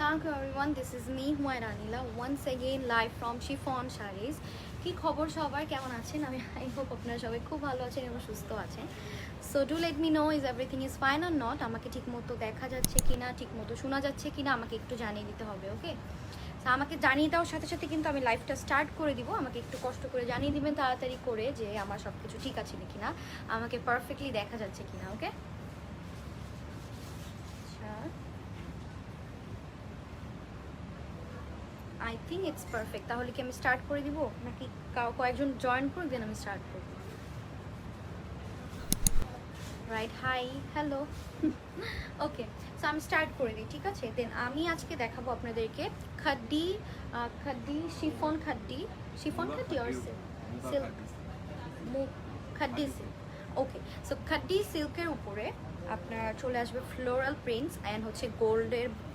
Hello everyone, this is me Humaira Anila once again live from Shipon Sarees. কি খবর সবার, কেমন আছেন? I hope আপনারা সবাই খুব ভালো আছেন এবং সুস্থ আছেন। So do let me know is everything is fine or not. আমাকে ঠিকমতো দেখা যাচ্ছে কিনা, ঠিকমতো শোনা যাচ্ছে কিনা আমাকে একটু জানিয়ে দিতে হবে, ওকে? So আমাকে জানিয়ে দেওয়ার সাথে সাথে কিন্তু আমি লাইভটা স্টার্ট করে দিব। আমাকে একটু কষ্ট করে জানিয়ে দিবেন তাড়াতাড়ি করে যে আমার সবকিছু ঠিক আছে কিনা, আমাকে পারফেক্টলি দেখা যাচ্ছে কিনা, ওকে? I think it's perfect. তাহলে কি আমি স্টার্ট করে দিব নাকি কয়েকজন জয়েন করে দেন আমি স্টার্ট করব? Right, hi, hello, okay. So আমি স্টার্ট করে দিই, ঠিক আছে? দেন আমি আজকে দেখাবো আপনাদেরকে khaddi chiffon khaddi or silk khaddi silk, okay. So khaddi সিল্কের উপরে আপনার চলে আসবে ফ্লোরাল প্রিন্টস অ্যান্ড হচ্ছে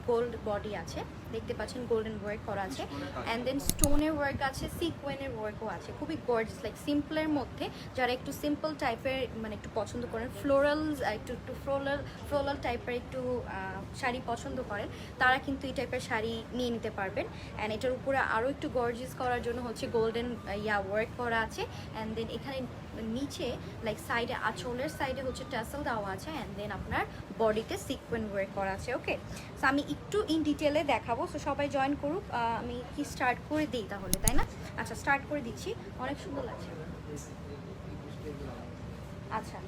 গোল্ড বডি আছে, দেখতে পাচ্ছেন গোল্ডেন ওয়ার্ক করা আছে, অ্যান্ড দেন স্টোনের ওয়ার্ক আছে, সিকোয়েনের ওয়ার্কও আছে, খুবই গর্জিয়াস, লাইক সিম্পলের মধ্যে যারা একটু সিম্পল টাইপের মানে একটু পছন্দ করেন, একটু ফ্লোরাল টাইপের একটু শাড়ি পছন্দ করেন, তারা কিন্তু এই টাইপের শাড়ি নিয়ে নিতে পারবেন। অ্যান্ড এটার উপরে আরও একটু গর্জিয়াস করার জন্য হচ্ছে গোল্ডেন ওয়ার্ক করা আছে, অ্যান্ড দেন এখানে নিচে লাইক সাইডে আঁচলের সাইডে হচ্ছে টাসেল দেওয়া আছে, অ্যান্ড দেন আপনার বডিতে সিকোয়েন ওয়ার্ক করা আছে, ওকে। সো আমি একটু ইন ডিটেলে দেখাবো, সো সবাই জয়েন করুক। আমি কি স্টার্ট করে দিই তাহলে, তাই না? আচ্ছা, স্টার্ট করে দিচ্ছি। অনেক সুন্দর লাগছে। আচ্ছা,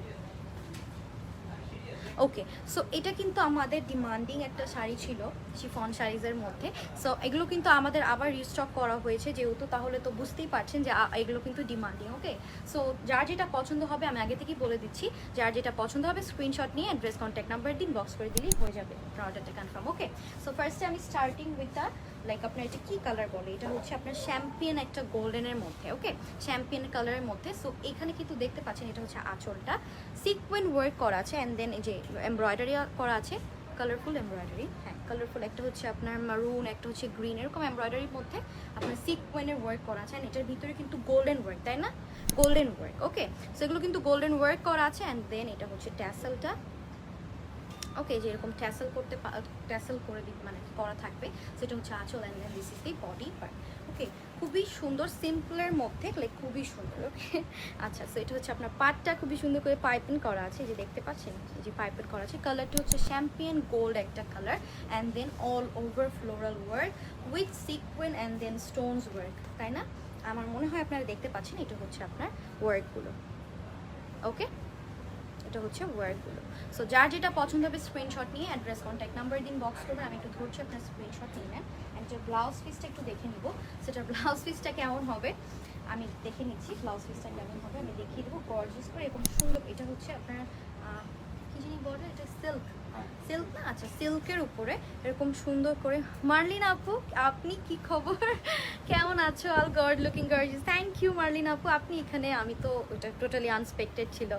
ওকে। সো এটা কিন্তু আমাদের ডিমান্ডিং একটা শাড়ি ছিল শিফন শাড়িজের মধ্যে। সো এগুলো কিন্তু আমাদের আবার রিস্টক করা হয়েছে যেহেতু, তাহলে তো বুঝতেই পারছেন যে এগুলো কিন্তু ডিমান্ডিং, ওকে। সো যার যেটা পছন্দ হবে আমি আগে থেকেই বলে দিচ্ছি, যার যেটা পছন্দ হবে স্ক্রিনশট নিয়ে অ্যাড্রেস কন্ট্যাক্ট নাম্বার দিন, বক্স করে দিলেই হয়ে যাবে, অর্ডারটা কনফার্ম, ওকে। সো ফার্স্টে আমি স্টার্টিং উইথ দ্য লাইক আপনার এটা কী কালার বলে, এটা হচ্ছে আপনার শ্যাম্পিয়ন একটা গোল্ডেনের মধ্যে, ওকে, শ্যাম্পিয়ন কালারের মধ্যে। সো এখানে কিন্তু দেখতে পাচ্ছেন এটা হচ্ছে আঁচলটা সিকোয়েন ওয়ার্ক করা আছে, অ্যান্ড দেন এই যে এমব্রয়ডারি করা আছে, কালারফুল এমব্রয়ডারি, হ্যাঁ কালারফুল, একটা হচ্ছে আপনার মারুন, একটা হচ্ছে গ্রিন, এরকম এমব্রয়ডারির মধ্যে আপনার সিকোয়েনের ওয়ার্ক করা আছে, অ্যান্ড এটার ভিতরে কিন্তু গোল্ডেন ওয়ার্ক, তাই না? গোল্ডেন ওয়ার্ক, ওকে। সো এগুলো কিন্তু গোল্ডেন ওয়ার্ক করা আছে, অ্যান্ড দেন এটা হচ্ছে ট্যাসেলটা, ওকে, যেরকম ট্যাসেল করে মানে করা থাকবে, সেটা হচ্ছে আঁচল, and then this is the body part, okay. খুবই সুন্দর, সিম্পলের মধ্যে লাইক খুবই সুন্দর, ওকে। আচ্ছা, সো এটা হচ্ছে আপনার পার্টটা খুবই সুন্দর করে পাইপিং করা আছে, যে দেখতে পাচ্ছেন এই যে পাইপিং করা আছে, কালারটা হচ্ছে শ্যাম্পিয়ন গোল্ড একটা colour, and then all over floral work with sequin and then stones work, তাই না? আমার মনে হয় আপনারা দেখতে পাচ্ছেন এটা হচ্ছে আপনার ওয়ার্কগুলো, ওকে, এটা হচ্ছে ওয়ার্কগুলো। সো যার যেটা পছন্দ হবে স্ক্রিনশট নিয়ে অ্যাড্রেস কন্ট্যাক্ট নাম্বার দিন, বক্স করবেন। আমি একটু ধরছি, আপনার স্ক্রিনশট নিয়ে নেন। একটা ব্লাউজ পিসটা একটু দেখে নিব, সেটার ব্লাউজ পিসটা কেমন হবে আমি দেখে নিচ্ছি, ব্লাউজ পিসটা কেমন হবে আমি দেখিয়ে দেবো, গর্জিয়াস করে এরকম সুন্দর। এটা হচ্ছে আপনার কি জানি বলে, এটা সিল্ক না? আচ্ছা, সিল্কের উপরে এরকম সুন্দর করে। মার্লিন আপু, আপনি কি খবর, কেমন আছো? All god looking gorgeous, thank you Marlin আপু, আপনি এখানে, আমি তো ওটা টোটালি আনএক্সপেক্টেড ছিল,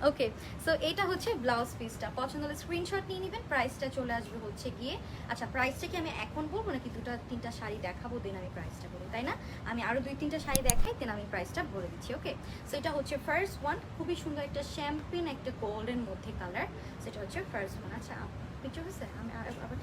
ওকে। সো এটা হচ্ছে ব্লাউজ পিসটা, পছন্দ হলে স্ক্রিনশট নিয়ে নেবেন। প্রাইসটা চলে আসবে হচ্ছে গিয়ে, আচ্ছা প্রাইসটা কি আমি এখন বলবো নাকি 2-3টা শাড়ি দেখাবো দেন আমি প্রাইসটা বলি, তাই না? আমি আরও 2-3টা শাড়ি দেখাই দেন আমি প্রাইসটা বলে দিচ্ছি, ওকে। সো এটা হচ্ছে ফার্স্ট ওয়ান, খুবই সুন্দর একটা শ্যাম্পিন একটা গোল্ডেন মধ্যে কালার, সেটা হচ্ছে ফার্স্ট ওয়ান। আচ্ছা, পিকচার হয়েছে, আমি আবার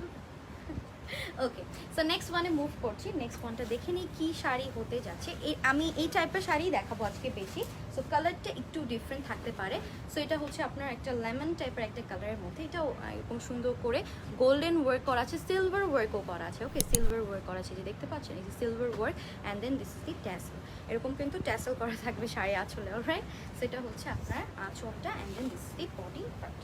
ওকে, সো নেক্সট ওয়ানে মুভ করছি। নেক্সট ওয়ানটা দেখে নিই কী শাড়ি হতে যাচ্ছে। আমি এই টাইপের শাড়ি দেখাবো আজকে বেশি। সো কালারটা একটু ডিফারেন্ট থাকতে পারে। সো এটা হচ্ছে আপনার একটা লেমন টাইপের একটা কালারের মধ্যে, এটাও এরকম সুন্দর করে গোল্ডেন ওয়ার্ক করা আছে, সিলভার ওয়ার্কও করা আছে। ওকে, সিলভার ওয়ার্ক করা আছে, যে দেখতে পাচ্ছেন এই যে silver work, and then this is the tassel. এরকম কিন্তু ট্যাসেল করা থাকবে শাড়ি আঁচলে। অলরাইট, সেটা হচ্ছে আপনার আঁচলটা, and then this is the body part.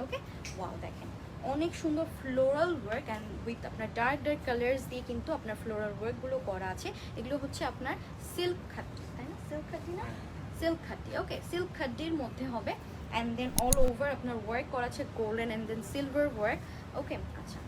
Okay, wow দেখেন অনেক সুন্দর ফ্লোরাল ওয়ার্ক, অ্যান্ড উইথ আপনার ডার্ক ডার্ক কালার্স দিয়ে কিন্তু আপনার ফ্লোরাল ওয়ার্কগুলো করা আছে। এগুলো হচ্ছে আপনার সিল্ক খাদ্দি, তাই না? সিল্ক খাদ্দি না, সিল্ক খাদ্দি। ওকে, সিল্ক খাদ্দির মধ্যে হবে, অ্যান্ড দেন অল ওভার আপনার ওয়ার্ক করা আছে golden and then silver work. Okay, আচ্ছা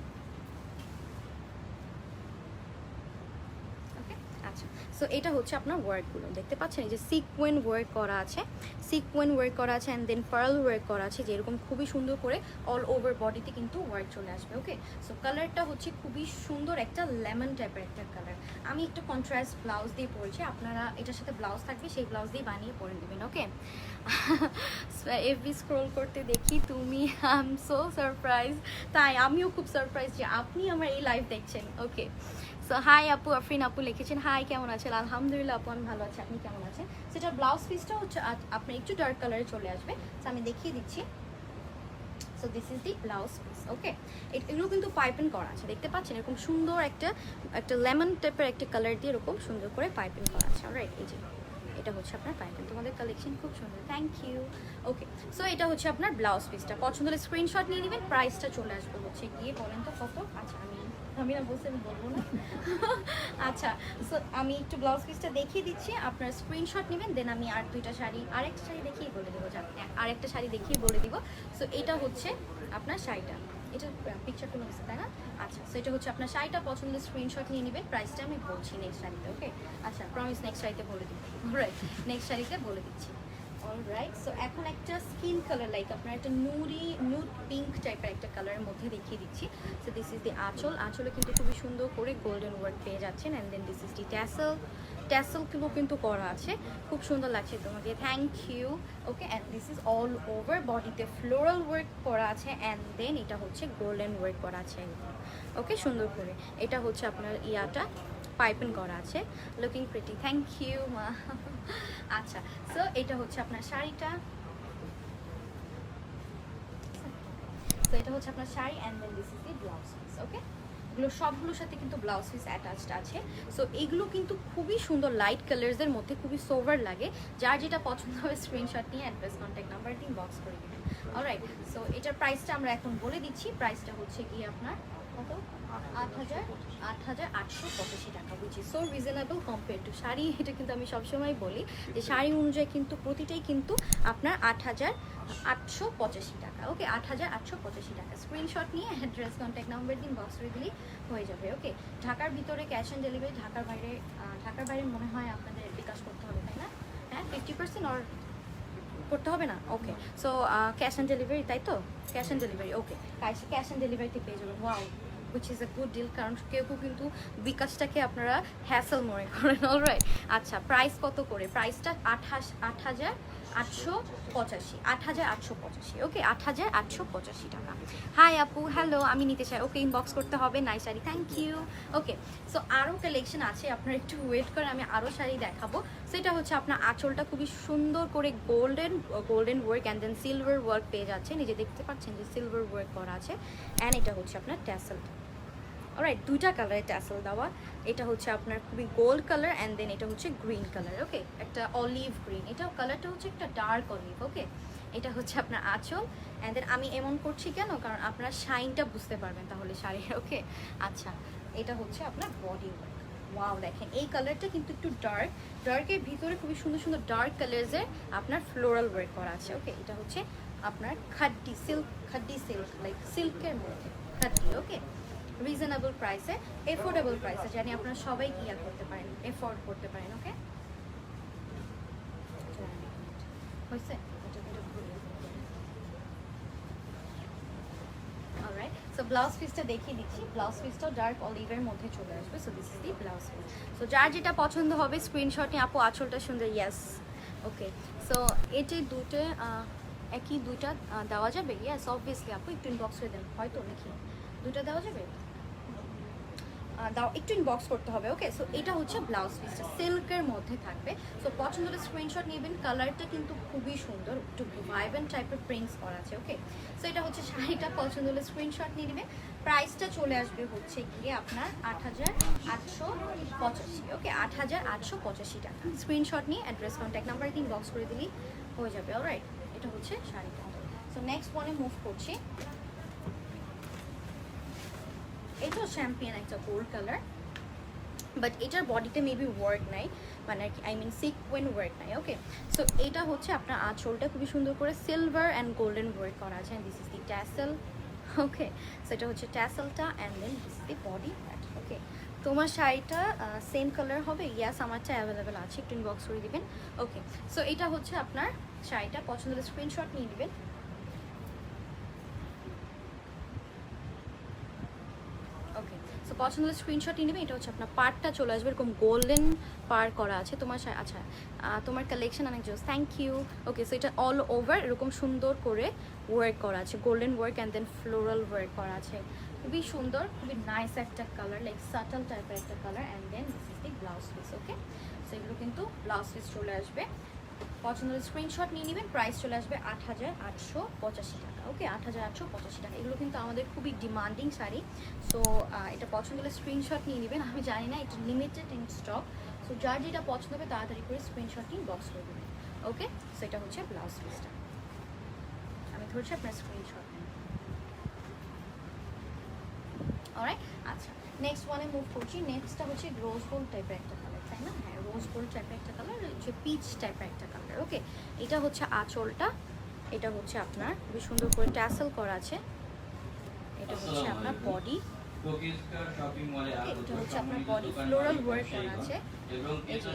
আচ্ছা, সো এটা হচ্ছে আপনার ওয়ার্কগুলো দেখতে পাচ্ছেন, এই যে সিকোয়েন ওয়ার্ক করা আছে, সিকোয়েন ওয়ার্ক করা আছে, অ্যান্ড দেন পার্ল ওয়ার্ক করা আছে, যেরকম খুবই সুন্দর করে অল ওভার বডিতে কিন্তু ওয়ার্ক চলে আসবে। ওকে, সো কালারটা হচ্ছে খুবই সুন্দর একটা লেমন টাইপের একটা কালার। আমি একটু কন্ট্রাস্ট ব্লাউজ দিয়ে পরেছি, আপনারা এটার সাথে ব্লাউজ থাকবে, সেই ব্লাউজ দিয়ে বানিয়ে পরে নেবেন। ওকে, এফবি স্ক্রোল করতে দেখি তুমি, আই এম সো সারপ্রাইজ। তাই আমিও খুব সারপ্রাইজ যে আপনি আমার এই লাইভ দেখছেন। ওকে, সো হাই আপু, আফরিন আপু লিখেছেন হাই, কেমন আছেন? আলহামদুলিল্লাহ আপু, আমি ভালো আছি, আপনি কেমন আছেন? সেটা ব্লাউজ পিসটা হচ্ছে আপনার একটু ডার্ক কালারে চলে আসবে, সো আমি দেখিয়ে দিচ্ছি। So this is the blouse piece. Okay, এগুলো কিন্তু পাইপিং করা আছে, দেখতে পাচ্ছেন এরকম সুন্দর একটা লেমন টাইপের একটা কালার দিয়ে এরকম সুন্দর করে পাইপিং করা আছে। অলরাইট, এই যে এটা হচ্ছে আপনার পাইপিং, তোমাদের কালেকশন খুব সুন্দর, থ্যাংক ইউ। ওকে, সো এটা হচ্ছে আপনার ব্লাউজ পিসটা, পছন্দ হলে স্ক্রিনশট নিয়ে নেবেন, প্রাইসটা চলে আসবে হচ্ছে গিয়ে, বলেন তো কত? আচ্ছা আমি না বলছি, আমি বলবো না। আচ্ছা, সো আমি একটু ব্লাউজ পিসটা দেখিয়ে দিচ্ছি, আপনার স্ক্রিনশট নেবেন, দেন আমি আর দুইটা শাড়ি, আরেকটা শাড়ি দেখিয়ে বলে দেবো, আরেকটা শাড়ি দেখিয়ে বলে দিব। সো এটা হচ্ছে আপনার শাড়িটা, এটা পিকচার কোনো হচ্ছে, তাই না? আচ্ছা, সো এটা হচ্ছে আপনার শাড়িটা, পছন্দের স্ক্রিনশট নিয়ে নেবেন, প্রাইসটা আমি বলছি নেক্সট শাড়িতে। ওকে, আচ্ছা প্রমিস নেক্সট শাড়িতে বলে দিব। রাইট, নেক্সট শাড়িতে বলে দিচ্ছি। অলরাইট, সো এখন একটা স্কিন কালার, লাইক আপনার একটা নুড পিঙ্ক টাইপের একটা কালারের মধ্যে দেখিয়ে দিচ্ছি। সো দিস ইজ দি আঁচল, আঁচলে কিন্তু খুবই সুন্দর করে গোল্ডেন ওয়ার্ক পেয়ে যাচ্ছেন, and then this is the ট্যাসেলগুলো কিন্তু করা আছে, খুব সুন্দর লাগছে তোমাকে, thank you. Okay, and this is all over বডিতে ফ্লোরাল ওয়ার্ক করা আছে, অ্যান্ড দেন এটা হচ্ছে গোল্ডেন ওয়ার্ক করা আছে একদম। ওকে, সুন্দর করে এটা হচ্ছে আপনার ইয়াটা পাইপিং করা আছে, লুকিং প্রিটি, থ্যাংক ইউ মা। আচ্ছা, সো এটা হচ্ছে আপনার শাড়িটা, সো এটা হচ্ছে আপনার sari, and then this is the blouse piece. Okay, এগুলো সবগুলোর সাথে কিন্তু ব্লাউজ পিস অ্যাটাচড আছে। সো এইগুলো কিন্তু খুবই সুন্দর লাইট কালার্সের মধ্যে, খুবই সোভার লাগে, যার যেটা পছন্দ হবে স্ক্রিনশট নিয়ে অ্যাড্রেস কন্ট্যাক্ট নাম্বার দিয়ে বক্স করে দেবেন। অলরাইট, সো এটার প্রাইসটা আমরা এখন বলে দিচ্ছি, প্রাইসটা হচ্ছে কি আপনার কত? 8,885 টাকা, which is so reasonable compare to sari. এটা কিন্তু আমি সবসময় বলি যে শাড়ি অনুযায়ী কিন্তু প্রতিটাই কিন্তু আপনার 8,885 টাকা। ওকে, 8,885 টাকা, স্ক্রিনশট নিয়ে অ্যাড্রেস কন্ট্যাক্ট নাম্বার দিন বক্স করে দিলেই হয়ে যাবে। ওকে, ঢাকার ভিতরে ক্যাশ অন ডেলিভারি, ঢাকার বাইরে মনে হয় আপনাদের বিকাশ করতে হবে, তাই না? হ্যাঁ, 50% অর করতে হবে না? ওকে, সো ক্যাশ অন ডেলিভারি, তাই তো? Cash on delivery, okay, cash on ডেলিভারিতে পেয়ে যাবেন। Wow, which is a good deal, কারণ কেউ কিন্তু বিকাশটাকে আপনারা হ্যাসেল মনে করেন। অলরাইট, আচ্ছা প্রাইস কত করে? প্রাইসটা 8,885। ওকে, 8,885 টাকা। হাই আপু, হ্যালো, আমি নিতে চাই। ওকে, ইনবক্স করতে হবে, nice sari, thank you. Okay, so আরও কালেকশন আছে, আপনারা একটু ওয়েট করেন, আমি আরও শাড়ি দেখাবো। সেটা হচ্ছে আপনার আঁচলটা খুবই সুন্দর করে golden work and then silver work পেয়ে যাচ্ছে, নিজে দেখতে পাচ্ছেন যে সিলভার ওয়ার্ক করা আছে, অ্যান্ড এটা হচ্ছে আপনার ট্যাসেলটা। অলরাইট, দুইটা কালারের ট্যাসেল দেওয়া, এটা হচ্ছে আপনার খুবই গোল্ড কালার, অ্যান্ড দেন এটা হচ্ছে গ্রিন কালার। ওকে, একটা অলিভ গ্রিন, এটা কালারটা হচ্ছে একটা ডার্ক অলিভ। ওকে, এটা হচ্ছে আপনার আঁচল, অ্যান্ড দেন আমি এমন করছি কেন, কারণ আপনার শাইনটা বুঝতে পারবেন তাহলে শাড়ির। ওকে, আচ্ছা এটা হচ্ছে আপনার বডি ওয়ার্ক। ওয়াও, দেখেন এই কালারটা কিন্তু একটু ডার্কের ভিতরে খুবই সুন্দর সুন্দর ডার্ক কালার্সের আপনার ফ্লোরাল ওয়ার্ক করা আছে। ওকে, এটা হচ্ছে আপনার খাদ্দি সিল্ক, লাইক সিল্কের মধ্যে খাদ্দি। ওকে, রিজনেবল প্রাইসে, এফোর্ডেবল প্রাইসে, জানি আপনারা সবাই ইয়া করতে পারেন, এফোর্ড করতে পারেন। ওকে, হয়েছে? অলরাইট, সো ব্লাউজ পিসটা দেখিয়ে দিচ্ছি, ব্লাউজ পিসটাও ডার্ক অলিভের মধ্যে চলে আসবে। So this is the blouse piece. So যার যেটা পছন্দ হবে স্ক্রিনশটে, আপু আঁচলটা সুন্দর, ইয়েস। ওকে, সো এটি দুটো একই দুইটা দেওয়া যাবে? ইয়েস অবভিয়াসলি আপু, একটু ইনবক্স করে দেন, হয়তো নাকি দুটো দেওয়া যাবে? দাও, একটু ইনবক্স করতে হবে। ওকে, সো এটা হচ্ছে ব্লাউজ পিসটা, সিল্কের মধ্যে থাকবে। সো পছন্দ হলে স্ক্রিনশট নেবেন। কালারটা কিন্তু খুবই সুন্দর, একটু ভাইব্রেন্ট টাইপের প্রিন্টস করা আছে। ওকে, সো এটা হচ্ছে শাড়িটা, পছন্দ হলে স্ক্রিনশট নিয়ে নেবে। প্রাইসটা চলে আসবে হচ্ছে গিয়ে আপনার 8,885। ওকে, 8,885 টাকা। স্ক্রিনশট নিয়ে অ্যাড্রেস কন্ট্যাক্ট নাম্বার দিয়ে ইনবক্স করে দিলেই হয়ে যাবে। অলরাইট, এটা হচ্ছে শাড়িটা। সো নেক্সট ওয়ানে মুভ করছি। এটা চ্যাম্পিয়ন একটা গোল্ড কালার, বাট এটার বডিতে মেবি ওয়ার্ক নাই, মানে আই মিন সিকোয়েন ওয়ার্ক নাই। ওকে, সো এটা হচ্ছে আপনার আঁচলটা খুবই সুন্দর করে সিলভার অ্যান্ড গোল্ডেন ওয়ার্ক করা আছে। This is the tassel. Okay, so এটা হচ্ছে ট্যাসেলটা and then this is the body. Okay, তোমার শাড়িটা সেম কালার হবে? ইয়াস, আমারটা অ্যাভেলেবেল আছে, একটু ইনবক্স করে দিবেন। ওকে, সো এটা হচ্ছে আপনার শাড়িটা, পছন্দ হলে স্ক্রিনশট নিয়ে নেবেন। ওকে, সো পছন্দ হলে স্ক্রিনশট নিয়ে নেবে। এটা হচ্ছে আপনার পার্টটা চলে আসবে এরকম গোল্ডেন পার করা আছে তোমার। আচ্ছা, তোমার কালেকশন অনেক জোস, থ্যাংক ইউ। ওকে, সো এটা অল ওভার এরকম সুন্দর করে ওয়ার্ক করা আছে, golden work and then floral work করা আছে। খুবই সুন্দর, খুবই নাইস একটা কালার, লাইক সাটল টাইপের একটা colour. And then this is the blouse piece. Okay, so এগুলো কিন্তু ব্লাউজ পিস চলে আসবে। পছন্দ হলে স্ক্রিনশট নিয়ে নেবেন। প্রাইস চলে আসবে 8,885 টাকা। ওকে, 8,885 টাকা। এগুলো কিন্তু আমাদের খুবই ডিমান্ডিং শাড়ি। সো এটা পছন্দ হলে স্ক্রিনশট নিয়ে নেবেন। আমি জানি না, এটা লিমিটেড ইন স্টক। সো যার যেটা পছন্দ হবে তাড়াতাড়ি করে স্ক্রিনশট নিয়ে বক্স করে দেবেন। ওকে, সো এটা হচ্ছে ব্লাউজ পিসটা। আমি ধরছি, আপনার স্ক্রিনশট নিন। অলরাইট, আচ্ছা, নেক্সট ওয়ানে মুভ করছি। নেক্সটটা হচ্ছে রোজ গোল্ড টাইপের একটা কালার, তাই না? হ্যাঁ, রোজ গোল্ড টাইপের একটা কালার, হচ্ছে পিচ টাইপের একটা কালার। ওকে, এটা হচ্ছে আঁচলটা, এটা হচ্ছে আপনার খুবই সুন্দর করে ট্যাসেল করা আছে। এটা হচ্ছে আপনার বডি, এটা হচ্ছে আপনার বডি, ফ্লোরাল ওয়ার্ক করা আছে।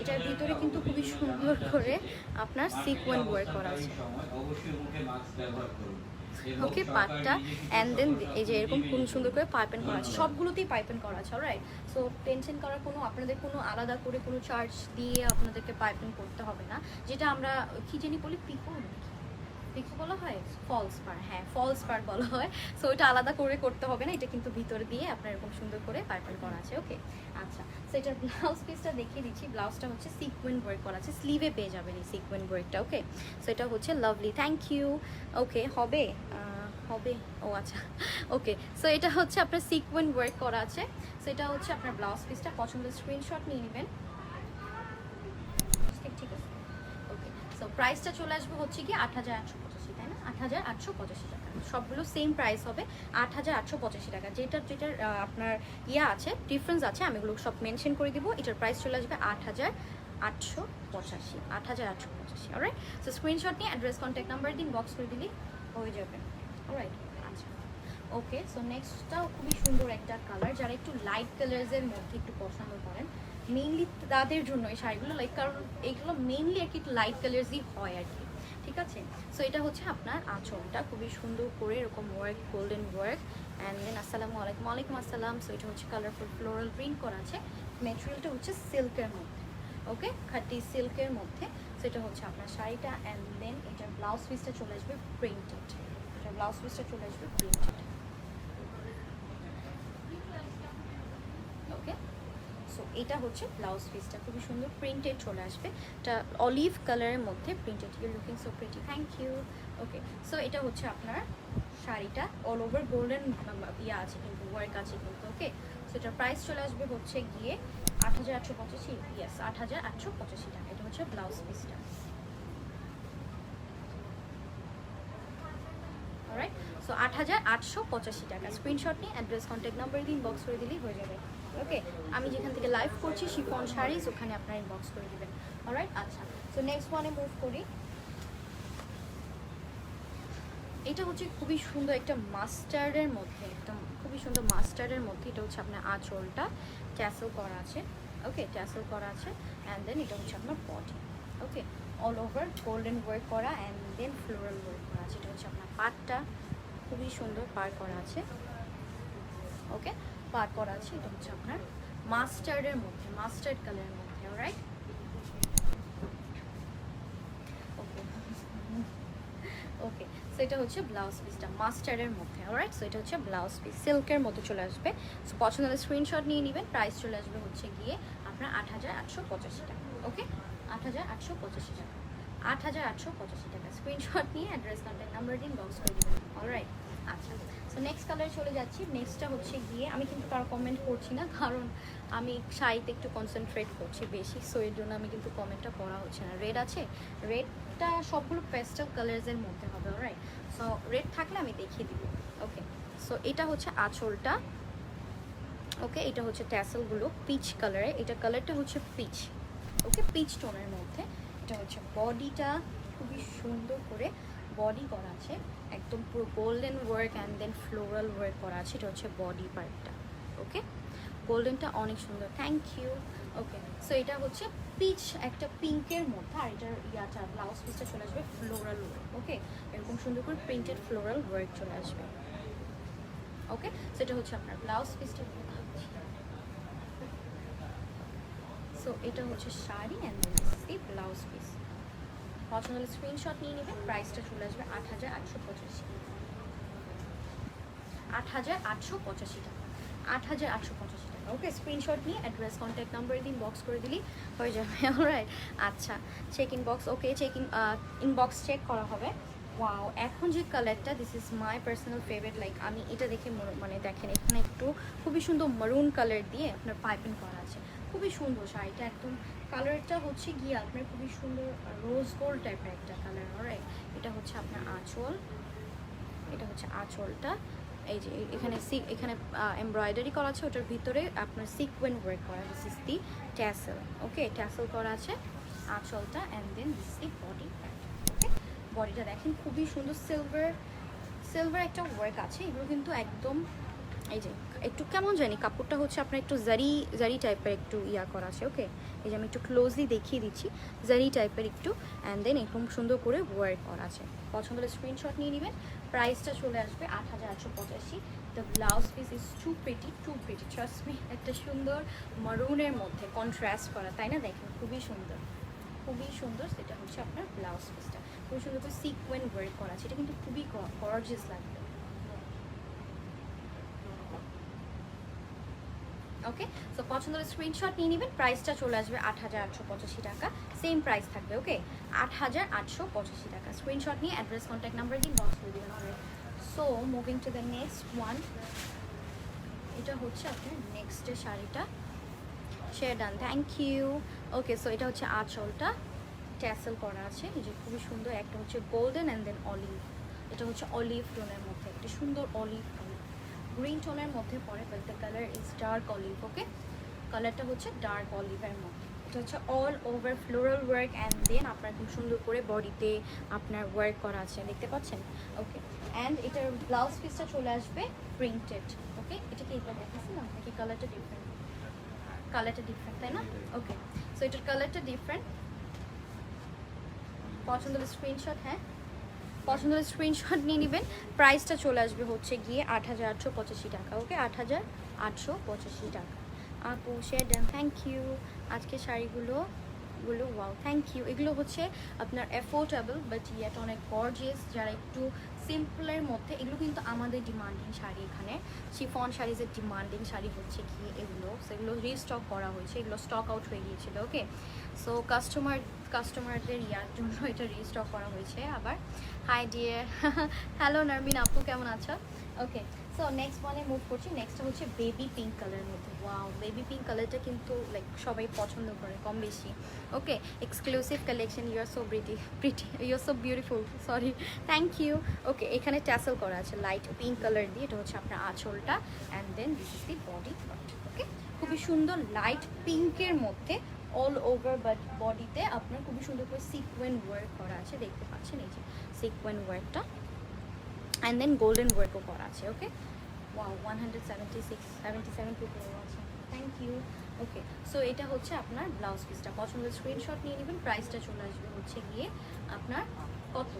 এটার ভিতরে কিন্তু খুবই সুন্দর করে আপনার সিকোয়েন্স ওয়ার্ক করা আছে। ওকে, পাটটা অ্যান্ড দেন এই যে এরকম খুব সুন্দর করে পাইপেন করা আছে, সবগুলোতেই পাইপেন করা আছে। অলরাইট, সো টেনশন করার কোনো, আপনাদের কোনো আলাদা করে কোনো চার্জ দিয়ে আপনাদেরকে পাইপেন করতে হবে না। যেটা আমরা কি জানি বলি, পিকো পিকো বলা হয়, ফলস পার, হ্যাঁ ফলস পার বলা হয়। সো এটা আলাদা করে করতে হবে না, এটা কিন্তু ভিতরে দিয়ে আপনার এরকম সুন্দর করে পাইপেন করা আছে। ওকে, আচ্ছা, সো এটার ব্লাউজ পিসটা দেখিয়ে দিচ্ছি। ব্লাউজটা হচ্ছে সিকোয়েন্স ওয়ার্ক করা আছে, স্লিভে পেয়ে যাবেন এই সিকোয়েন্স ওয়ার্কটা। ওকে, সো এটা হচ্ছে লাভলি, থ্যাংক ইউ। ওকে, হবে হবে, ও আচ্ছা। ওকে, সো এটা হচ্ছে আপনার সিকোয়েন্স ওয়ার্ক করা আছে। সো এটা হচ্ছে আপনার ব্লাউজ পিসটা, পছন্দের স্ক্রিনশট নিয়ে নেবেন। ঠিক আছে, ওকে, সো প্রাইসটা চলে আসবে হচ্ছে কি 8,885, তাই না? 8,885 টাকা। সবগুলো সেম প্রাইস হবে, 8,885 টাকা। যেটার আপনার ইয়া আছে, ডিফারেন্স আছে, আমি এগুলো সব মেনশন করে দিব। এটার প্রাইস চলে আসবে 8,885, 8,885। অলরাইট, সো স্ক্রিনশট নিয়ে অ্যাড্রেস কন্ট্যাক্ট নাম্বার দিন, বক্স করে দিলেই হয়ে যাবে। অলরাইট, আচ্ছা, ওকে, সো নেক্সটটাও খুবই সুন্দর একটা কালার। যারা একটু লাইট কালার্সের মধ্যে একটু পছন্দ করেন, মেইনলি তাদের জন্য এই শাড়িগুলো, লাইক কারণ এইগুলো মেইনলি আর কি একটু লাইট কালার্সই হয় আর কি। ঠিক আছে, সো এটা হচ্ছে আপনার আঁচলটা, খুবই সুন্দর করে এরকম work, golden work. And then আসসালামু আলাইকুম, ওয়ালাইকুম আসসালাম। সো এটা হচ্ছে কালারফুল ফ্লোরাল প্রিন্ট করা আছে। ম্যাটেরিয়ালটা হচ্ছে সিল্কের মধ্যে। ওকে, খাটি সিল্কের মধ্যে। সো এটা হচ্ছে আপনার শাড়িটা। অ্যান্ড দেন এটার ব্লাউজ পিসটা চলে আসবে প্রিন্টেড। এটা ব্লাউজ পিসটা চলে আসবে প্রিন্টেড। ওকে, সো এটা হচ্ছে ব্লাউজ পিসটা, খুবই সুন্দর প্রিন্টেড চলে আসবে। এটা অলিভ কালারের মধ্যে printed. You looking so pretty, thank you. Okay, so এটা হচ্ছে আপনার শাড়িটা, অল ওভার গোল্ডেন ইয়া আছে কিন্তু, ওয়ার্ক আছে কিন্তু। ওকে, সো এটার প্রাইস চলে আসবে হচ্ছে গিয়ে 8,885, ইয়েস 8,885 টাকা। এটা হচ্ছে ব্লাউজ পিসটা। অলরাইট, সো 8,885 টাকা। স্ক্রিনশট নিয়ে অ্যাড্রেস কন্ট্যাক্ট নাম্বার দিয়ে ইনবক্স করে দিলেই হয়ে যাবে। ওকে, আমি যেখান থেকে লাইভ করছি শিফন শাড়িজ, ওখানে আপনারা ইনবক্স করে দেবেন। অলরাইট, আচ্ছা, সো নেক্সট ওয়ানে মুভ করি। এটা হচ্ছে খুবই সুন্দর একটা মাস্টার্ডের মধ্যে, একদম খুবই সুন্দর মাস্টার্ডের মধ্যে। এটা হচ্ছে আপনার আঁচলটা ট্যাসেল করা আছে। ওকে, ট্যাসেল করা আছে। অ্যান্ড দেন এটা হচ্ছে আপনার বডি। ওকে, অল ওভার গোল্ডেন ওয়ার্ক করা অ্যান্ড দেন ফ্লোরাল ওয়ার্ক করা আছে। এটা হচ্ছে আপনার পাটটা, খুবই সুন্দর পার করা আছে। ওকে, পার করা আছে। এটা হচ্ছে আপনার মাস্টার্ডের মধ্যে, মাস্টার্ড কালারের মধ্যে। অলরাইট, ওকে ওকে, সো এটা হচ্ছে ব্লাউজ পিসটা মাস্টার্ডের মধ্যে, অলরাইট। সো এটা হচ্ছে ব্লাউজ পিস, সিল্কের মধ্যে চলে আসবে। সো পছন্দ হলে স্ক্রিনশট নিয়ে নেবেন। প্রাইস চলে আসবে হচ্ছে গিয়ে আপনার 8885 টাকা। ওকে, 8885 টাকা, 8885 টাকা। স্ক্রিনশট নিয়ে অ্যাড্রেস, কন্ট্যাক্ট নাম্বার দিন, বক্স করে দেবেন, অলরাইট। আচ্ছা, সো নেক্সট কালারে চলে যাচ্ছি। নেক্সটটা হচ্ছে গিয়ে আমি কিন্তু কারো কমেন্ট করছি না, কারণ আমি শাড়িতে একটু কনসেন্ট্রেট করছি বেশি, সো এর জন্য আমি কিন্তু কমেন্টটা করা হচ্ছে না। রেড আছে, রেডটা সবগুলো পেস্টেল কালার্সের মধ্যে হবে, অলরাইট। সো রেড থাকলে আমি দেখিয়ে দিব। ওকে, সো এটা হচ্ছে আঁচলটা। ওকে, এটা হচ্ছে ট্যাসেলগুলো পিচ কালারে, এটা কালারটা হচ্ছে পিচ। ওকে, পিচ টোনের মধ্যে। এটা হচ্ছে বডিটা, খুবই সুন্দর করে বডি করা আছে, একদম পুরো golden work and then floral work করা আছে। এটা হচ্ছে বডি পার্টটা। ওকে, গোল্ডেনটা অনেক সুন্দর, থ্যাংক ইউ। ওকে, সো এটা হচ্ছে পিচ একটা পিঙ্কের মধ্যে, আর এটার ইয়াটা ব্লাউজ পিসটা চলে আসবে ফ্লোরাল ওয়ার্ক। ওকে, এরকম সুন্দর করে প্রিন্টেড ফ্লোরাল ওয়ার্ক চলে আসবে। ওকে, সো এটা হচ্ছে আপনার ব্লাউজ পিসটা। সো এটা হচ্ছে শাড়ি অ্যান্ড দেন এই ব্লাউজ পিস। পছন্দ হলে স্ক্রিনশট নিয়ে নেবেন। প্রাইসটা চলে আসবে 8885, 8885 টাকা, 8885 টাকা। ওকে, স্ক্রিনশট নিয়ে অ্যাড্রেস, কন্ট্যাক্ট নাম্বার দিন, বক্স করে দিলেই হয়ে যাবে, অলরাইট। আচ্ছা, চেক ইনবক্স। ওকে, চেক ইনবক্স চেক করা হবে। ওয়াও, এখন যে কালারটা, this is my personal favourite. Like আমি এটা দেখে মানে দেখেন, এখানে একটু খুবই সুন্দর মারুন কালার দিয়ে আপনার পাইপিং করা আছে, খুবই সুন্দর শাড়িটা। একদম কালারটা হচ্ছে গিয়ে আপনার খুবই সুন্দর রোজ গোল্ড টাইপের একটা কালার, অলরাইট। এটা হচ্ছে আপনার আঁচল, এটা হচ্ছে আঁচলটা। এই যে এখানে এখানে এমব্রয়ডারি করা আছে, ওটার ভিতরে আপনার সিকোয়েন্স ওয়ার্ক করা। This is the tassel. Okay, tassel করা আছে আঁচলটা, and then this is the body. Okay, বডিটা দেখেন খুবই সুন্দর, সিলভার একটা ওয়ার্ক আছে। এগুলো কিন্তু একদম এই যে একটু কেমন জানি কাপড়টা হচ্ছে আপনার একটু জারি টাইপের একটু ইয়া করা আছে। ওকে, এই যে আমি একটু ক্লোজলি দেখিয়ে দিচ্ছি, জারি টাইপের একটু, অ্যান্ড দেন এরকম সুন্দর করে ওয়ার্ক করা আছে। পছন্দ হলে স্ক্রিনশট নিয়ে নেবেন। প্রাইসটা চলে আসবে 8885। The blouse piece is too pretty, trust me. একটা সুন্দর মারুনের মধ্যে কন্ট্রাস্ট করা, তাই না? দেখেন খুবই সুন্দর, খুবই সুন্দর। সেটা হচ্ছে আপনার ব্লাউজ পিসটা, খুবই সুন্দর করে সিকোয়েন্স ওয়ার্ক করা আছে। এটা কিন্তু খুবই গর্জিয়াস লাগবে। ওকে, সো পছন্দ হলে স্ক্রিনশট নিয়ে নেবেন। প্রাইসটা চলে আসবে 8885 টাকা, সেম প্রাইস থাকবে। ওকে, 8885 টাকা। স্ক্রিনশট নিয়ে অ্যাড্রেস, কন্ট্যাক্ট নাম্বার দিন, বক্স করে দেবেন, alright. So moving to the next one. এটা হচ্ছে আপনার নেক্সটের শাড়িটা, share done, thank you. Okay, so এটা হচ্ছে আঁচলটা, ট্যাসেল করা আছে, এই যে খুবই সুন্দর। একটা হচ্ছে গোল্ডেন অ্যান্ড দেন অলিভ, এটা হচ্ছে অলিভ টোনের মধ্যে, একটা সুন্দর অলিভ টোন, গ্রিন টোনের মধ্যে পড়ে, but the colour is dark olive. Okay, কালারটা হচ্ছে ডার্ক অলিভের মধ্যে। এটা হচ্ছে all over floral work, and then আপনার খুব সুন্দর করে বডিতে আপনার ওয়ার্ক করা আছে, দেখতে পাচ্ছেন। ওকে, অ্যান্ড এটার ব্লাউজ পিসটা চলে আসবে প্রিন্টেড। ওকে, এটা কি এটা দেখাচ্ছি না নাকি? কালারটা ডিফারেন্ট, কালারটা ডিফারেন্ট, তাই না? ওকে, সো এটার কালারটা ডিফারেন্ট। পছন্দ হলে স্ক্রিনশট, হ্যাঁ পছন্দ হলে স্ক্রিনশট নিয়ে নেবেন। প্রাইসটা চলে আসবে হচ্ছে গিয়ে 8885 টাকা। ওকে, 8885 টাকা। আপু শেয়ার দেন, থ্যাংক ইউ। আজকে শাড়িগুলো ওয়াও, থ্যাংক ইউ। এগুলো হচ্ছে আপনার অ্যাফোর্ডেবল বাট ইয়েট অনেক গর্জিয়াস। যারা একটু সিম্পলের মধ্যে, এগুলো কিন্তু আমাদের ডিমান্ডিং শাড়ি। এখানে শিফন শাড়িজের ডিমান্ডিং শাড়ি হচ্ছে কি এগুলো, সেগুলো রিস্টক করা হয়েছে, এগুলো স্টক আউট হয়ে গিয়েছিল। ওকে, সো কাস্টমারদের ইয়ার জন্য এটা রিস্টক করা হয়েছে আবার। হাই ডিয়ার, হ্যালো নারমিন আপু, কেমন আছো? ওকে, সো নেক্সট ওয়ানে মুভ করছি। নেক্সটটা হচ্ছে বেবি পিঙ্ক কালারের মধ্যে। ওয়াও, বেবি পিঙ্ক কালারটা কিন্তু লাইক সবাই পছন্দ করে কম বেশি। Okay, exclusive collection, you are so pretty, you are so beautiful, sorry, thank you. Okay, এখানে ট্যাসেল করা আছে লাইট পিঙ্ক কালার দিয়ে, এটা হচ্ছে আপনার আঁচলটা, and then this is the body part. Okay, খুবই সুন্দর লাইট পিঙ্কের মধ্যে অল ওভার, বাট বডিতে আপনার খুবই সুন্দর করে সিকোয়েন্স ওয়ার্ক করা আছে, দেখতে পাচ্ছেন এই যে সিকোয়েন্স ওয়ার্কটা, অ্যান্ড দেন গোল্ডেন ওয়ার্কও করা আছে। ওকে, ওয়াও, 177 পিপল আছে, থ্যাংক ইউ। ওকে, সো এটা হচ্ছে আপনার ব্লাউজ পিসটা। পছন্দের স্ক্রিনশট নিয়ে নেবেন। প্রাইসটা চলে আসবে হচ্ছে গিয়ে আপনার কত?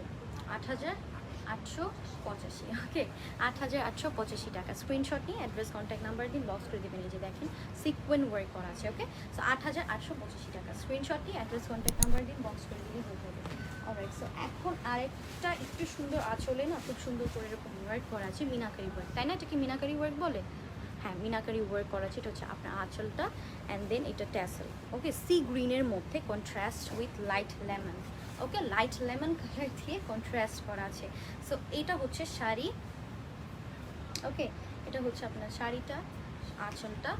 8885। ওকে, 8885 টাকা। স্ক্রিনশট নিয়ে অ্যাড্রেস, কন্ট্যাক্ট নাম্বার দিন, বক্স করে দেবেন। এই যে দেখেন সিকোয়েন্স ওয়ার্ক করা আছে। ওকে, সো 8885 টাকা। স্ক্রিনশট নিয়ে অ্যাড্রেস, কন্ট্যাক্ট নাম্বার দিন, বক্স করে দিলে হয়ে যাবে। অলরাইট, সো এখন আরেকটা একটু সুন্দর আঁচলে না খুব সুন্দর করে এরকম ওয়ার্ক করা আছে, মিনাকারি ওয়ার্ক, তাই না? এটা কি মিনাকারি ওয়ার্ক বলে? হ্যাঁ, মিনাকারি ওয়ার্ক করা আছে। এটা হচ্ছে আপনার আঁচলটা অ্যান্ড দেন এটা ট্যাসেল। ওকে, সি গ্রিনের মধ্যে contrast with light lemon. Okay, light lemon colour দিয়ে কন্ট্রাস্ট করা আছে। সো এটা হচ্ছে শাড়ি। ওকে, এটা হচ্ছে আপনার শাড়িটা, আঁচলটা,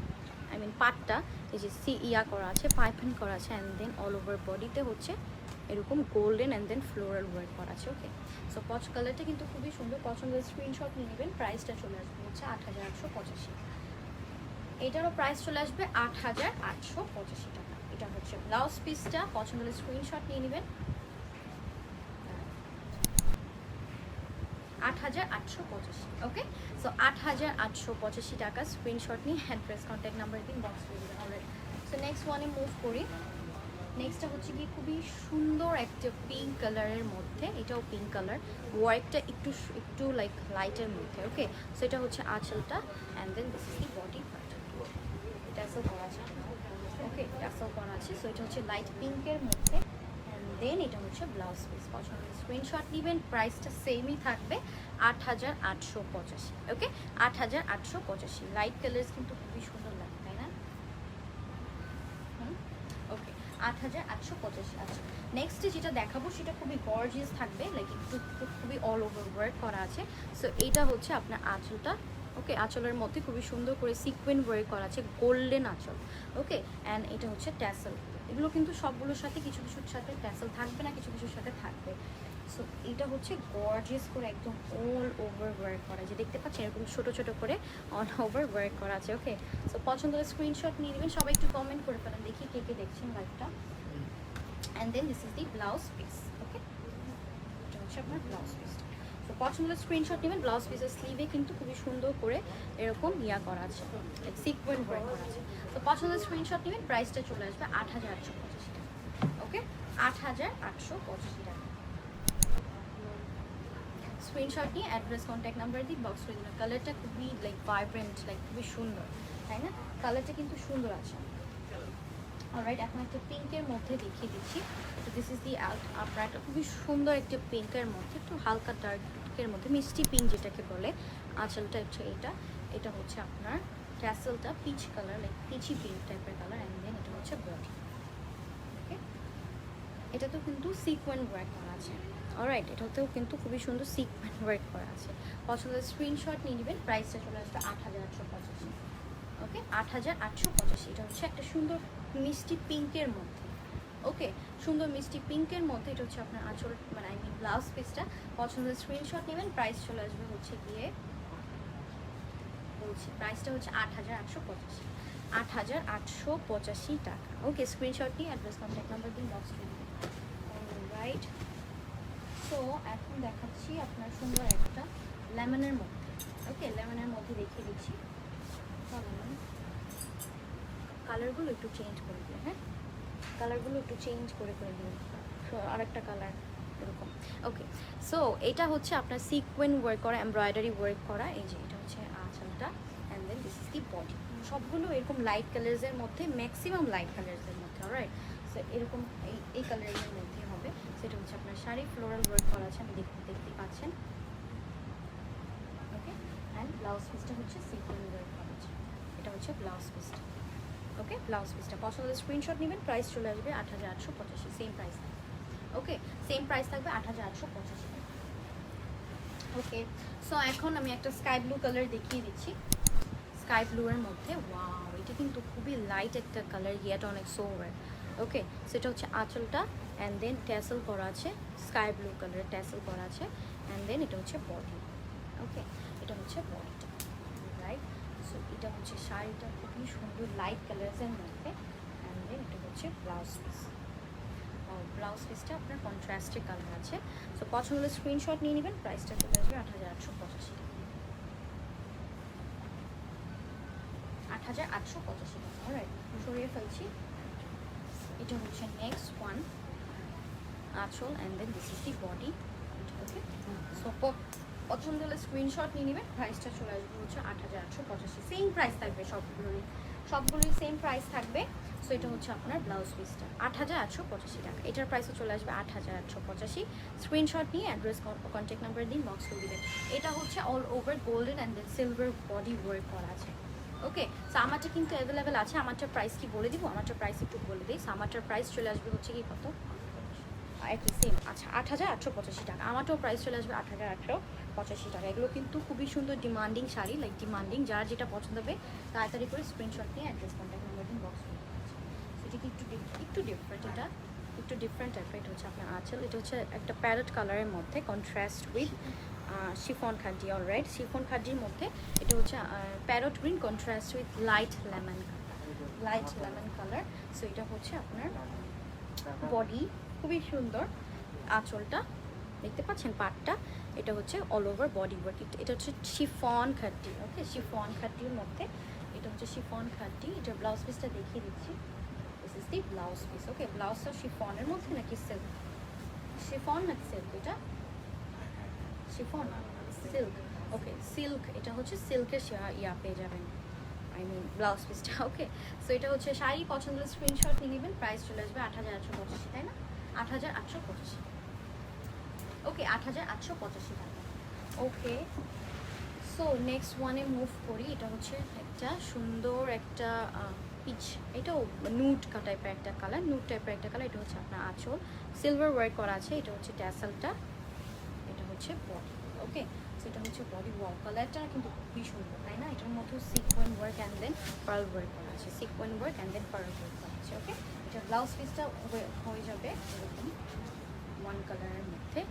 আই মিন পাটটা, এই যে করা আছে, পাইপিং করা আছে অ্যান্ড দেন অল ওভার বডিতে হচ্ছে এরকম golden and then floral work করা আছে। ওকে, সো কালারটা কিন্তু খুবই সুন্দর, পছন্দের স্ক্রিনশট নিয়ে নেবেন। প্রাইসটা চলে আসবে হচ্ছে 8885। এটারও প্রাইস চলে আসবে 8885 টাকা। এটা হচ্ছে ব্লাউজ পিসটা, পছন্দের স্ক্রিনশট নিয়ে নেবেন। 8885। ওকে, সো 8885 টাকা স্ক্রিনশট নিয়ে অ্যাড্রেস কন্ট্যাক্ট নাম্বার দিন, বক্স করে দেবেন। অলরাইট, সো নেক্সট ওয়ানে মুভ করি। নেক্সটটা হচ্ছে কি খুবই সুন্দর একটা পিঙ্ক কালারের মধ্যে, এটাও পিঙ্ক কালার, ওয়ার্কটা একটু একটু লাইক লাইটের মধ্যে। ওকে, সো এটা হচ্ছে আঁচলটা and then this is the body part. Tassel করা আছে। ওকে, ট্যাসেল করা আছে। সো এটা হচ্ছে লাইট পিঙ্কের মধ্যে অ্যান্ড দেন এটা হচ্ছে ব্লাউজ পিস। পছন্দের স্ক্রিনশট নেবেন। প্রাইসটা সেমই থাকবে 8885। ওকে, 8885। লাইট কালার্স কিন্তু খুবই সুন্দর লাগে, তাই না? ওকে, 8885। আচ্ছা, নেক্সট যেটা দেখাবো সেটা খুবই গর্জিয়াস থাকবে, লাইক একটু খুবই অল ওভার ওয়ার্ক করা আছে। সো এটা হচ্ছে আপনার আঁচলটা। ওকে, আঁচলের মধ্যে খুবই সুন্দর করে সিকোয়েন্স ওয়ার্ক করা আছে, গোল্ডেন আঁচল। ওকে, অ্যান্ড এটা হচ্ছে ট্যাসেল। এগুলো কিন্তু সবগুলোর সাথে কিছু কিছুর সাথে ট্যাসেল থাকবে না, কিছু কিছুর সাথে থাকবে। সো এটা হচ্ছে গর্জিয়াস করে একদম অল ওভার ওয়ার্ক করা, যে দেখতে পাচ্ছেন এরকম ছোটো ছোটো করে অল ওভার ওয়ার্ক করা আছে। ওকে, সো পছন্দের স্ক্রিনশট নিয়ে নেবেন। সবাই একটু কমেন্ট করে ফেলেন, দেখি কে কে দেখছেন লাইভটা। And then this is the blouse piece. Okay, এটা হচ্ছে আপনার ব্লাউজ পিস। তো পছন্দের স্ক্রিনশট নেবেন। ব্লাউজ পিসের স্লিভে কিন্তু খুবই সুন্দর করে এরকম করা আছে, লাইক সিকোয়েন্স ওয়ার্ক করা আছে। তো পছন্দের স্ক্রিনশট নেবেন। প্রাইসটা চলে আসবে 8885 টাকা। ওকে, 8885 টাকা। স্ক্রিনশট নিয়ে অ্যাড্রেস কন্ট্যাক্ট নাম্বার দিই, বক্স করে দিন। কালারটা খুবই লাইক ভাইব্রেন্ট, লাইক খুবই সুন্দর, তাই না? কালারটা কিন্তু সুন্দর আছে। অলরাইট, এখন একটা পিঙ্কের মধ্যে দেখিয়ে দিচ্ছি। তো দিস ইজ দি আপনার একটা খুবই সুন্দর একটা পিঙ্কের মধ্যে, একটু হালকা ডার্ক পিঙ্কের মধ্যে, মিষ্টি পিঙ্ক যেটাকে বলে। আঁচলটা হচ্ছে এটা হচ্ছে আপনার ট্যাসেলটা peach colour, like peachy pink টাইপের কালার অ্যান্ড দেন এটা হচ্ছে বডি। ওকে, এটাতেও কিন্তু সিকোয়েন্স ওয়ার্ক করা আছে। অলরাইট, এটাতেও কিন্তু খুবই সুন্দর সিকোয়েন্স ওয়ার্ক করা আছে। পছন্দের স্ক্রিনশট নিয়ে নেবেন। প্রাইসটা চলে আসবে 8885। ওকে, 8885। এটা হচ্ছে একটা সুন্দর মিষ্টি পিঙ্কের মধ্যে। ওকে, সুন্দর মিষ্টি পিঙ্কের মধ্যে এটা হচ্ছে আপনার আঁচল, মানে আই মিন ব্লাউজ পিসটা। পছন্দের স্ক্রিনশট নেবেন। প্রাইস চলে আসবে হচ্ছে গিয়ে প্রাইসটা হচ্ছে 8885। 8885 টাকা। ওকে, স্ক্রিনশট নিয়ে অ্যাড্রেস কন্ট্যাক্ট নাম্বার দিন, বক্স করে দিন। রাইট, সো এখন দেখাচ্ছি আপনার সুন্দর একটা লেমনের মধ্যে। ওকে, লেমনের মধ্যে দেখিয়ে দিচ্ছি। কালারগুলো একটু চেঞ্জ করে দিন। হ্যাঁ, কালারগুলো একটু চেঞ্জ করে দিন। আরেকটা কালার এরকম। ওকে, সো এটা হচ্ছে আপনার সিকোয়েন্স ওয়ার্ক করা, এমব্রয়ডারি ওয়ার্ক করা। এই যে এটা হচ্ছে আঁচলটা and then this is the body. সবগুলো এরকম লাইট কালার্সের মধ্যে, ম্যাক্সিমাম লাইট কালার্সের মধ্যে। অলরাইট, সো এরকম এই কালারের মধ্যে হবে। সেটা হচ্ছে আপনার শাড়ি, ফ্লোরাল ওয়ার্ক করা আছে, আমি দেখতে পাচ্ছেন। ওকে, অ্যান্ড ব্লাউজ পিসটা হচ্ছে সিকোয়েন্স ওয়ার্ক করা আছে। এটা হচ্ছে ব্লাউজ পিসটা। ওকে, ব্লাউজ পিসটা। পছন্দের স্ক্রিনশট নেবেন। প্রাইস চলে আসবে 8885। সেম প্রাইস থাকবে। ওকে, সেম প্রাইস থাকবে 8885। ওকে, সো এখন আমি একটা স্কাই ব্লু কালার দেখিয়ে দিচ্ছি। স্কাই ব্লু এর মধ্যে, ওয়াও, এটা কিন্তু খুবই লাইট একটা কালার, ইয়েট অনেক সোভার। ওকে, সেটা হচ্ছে আঁচলটা অ্যান্ড দেন ট্যাসেল করা আছে, স্কাই ব্লু কালারের ট্যাসেল করা আছে অ্যান্ড দেন এটা হচ্ছে বডি। ওকে, এটা হচ্ছে বডিটা। রাইট, সো এটা হচ্ছে শাড়িটা খুবই সুন্দর লাইট কালার্সের মধ্যে অ্যান্ড দেন এটা হচ্ছে ব্লাউজ পিস। ব্লাউজ পিসটা আপনার কন্ট্রাস্টে কালার আছে। সো পছন্দের স্ক্রিনশট নিয়ে নেবেন। প্রাইসটা চলে আসবে 8885 টাকা। 8885 টাকা। অলরাইট, সরিয়ে ফেলছি। এটা হচ্ছে নেক্সট ওয়ান, আঁচল and then this is the body. Okay, so পছন্দ হলে স্ক্রিনশট নিয়ে নেবেন। প্রাইসটা চলে আসবে হচ্ছে 8885। সেম প্রাইস থাকবে সবগুলোই সেম প্রাইস থাকবে। সো এটা হচ্ছে আপনার ব্লাউজ পিসটা 8885 টাকা। এটার প্রাইসও চলে আসবে 8885। স্ক্রিনশট নিয়ে অ্যাড্রেস কন্ট্যাক্ট নাম্বার দিন, বক্স করে দিবেন। এটা হচ্ছে all over golden and then silver body work করা আছে। ওকে, সো আমারটা কিন্তু অ্যাভেলেবেল আছে। আমারটার প্রাইস কি বলে দিব? আমারটার প্রাইস একটু বলে দিই। সো আমারটার প্রাইস চলে আসবে হচ্ছে কি কত, একই সেম, আচ্ছা 8885 টাকা। আমারটাও প্রাইস চলে আসবে 8885 টাকা। এগুলো কিন্তু খুবই সুন্দর ডিমান্ডিং শাড়ি, লাইক ডিমান্ডিং, যার যেটা পছন্দ হবে তাড়াতাড়ি করে স্ক্রিনশট নিয়ে অ্যাড্রেস কন্ট্যাক্ট নাম্বার দিন, বক্স করে দিচ্ছি। সেটা কি একটু ডিফারেন্ট, এটা একটু ডিফারেন্ট টাইপের। এটা হচ্ছে আপনার আঁচল, এটা হচ্ছে একটা প্যারট কালারের মধ্যে contrast with chiffon khaddi. Alright, chiffon খাড্ডির মধ্যে এটা হচ্ছে parrot green contrast with light lemon colour. So এটা হচ্ছে আপনার বডি, খুবই সুন্দর আঁচলটা দেখতে পাচ্ছেন, পাটটা। এটা হচ্ছে অল ওভার বডি ওয়ার্ক। এটা হচ্ছে শিফন খাড্ডি। ওকে, শিফন খাড্ডির মধ্যে এটা হচ্ছে শিফন খাড্ডি। এটার ব্লাউজ পিসটা দেখিয়ে দিচ্ছি। This is the blouse piece. Okay, ব্লাউজটা শিফনের মধ্যে নাকি সিল্ক, শিফন নাকি সিল্ক? এটা শিফন, সিল্ক। Okay, silk. এটা হচ্ছে সিল্কের ইয়া পেয়ে যাবেন, আই মিন ব্লাউজ পিসটা। ওকে, সো এটা হচ্ছে শাড়ি পছন্দের স্ক্রিনশট নিয়ে নেবেন। প্রাইস চলে আসবে 8885, তাই না? 8885। ওকে, 8885 টাকা। ওকে, সো নেক্সট ওয়ানে মুভ করি। এটা হচ্ছে একটা সুন্দর একটা পিচ, এটাও নুট টাইপের একটা কালার, এটা হচ্ছে আপনার আঁচল, সিলভার ওয়ার্ক করা আছে। এটা হচ্ছে ট্যাসেলটা, এটা হচ্ছে বডি। ওকে, সো এটা হচ্ছে বডি ওয়ার্ক। কালারটা কিন্তু খুবই সুন্দর, তাই না? এটার মধ্যে sequin work and then pearl work করা আছে, sequin work and then pearl work করা আছে। ওকে, এটা ব্লাউজ পিসটা হয়ে যাবে এরকম ওয়ান কালারের মধ্যে।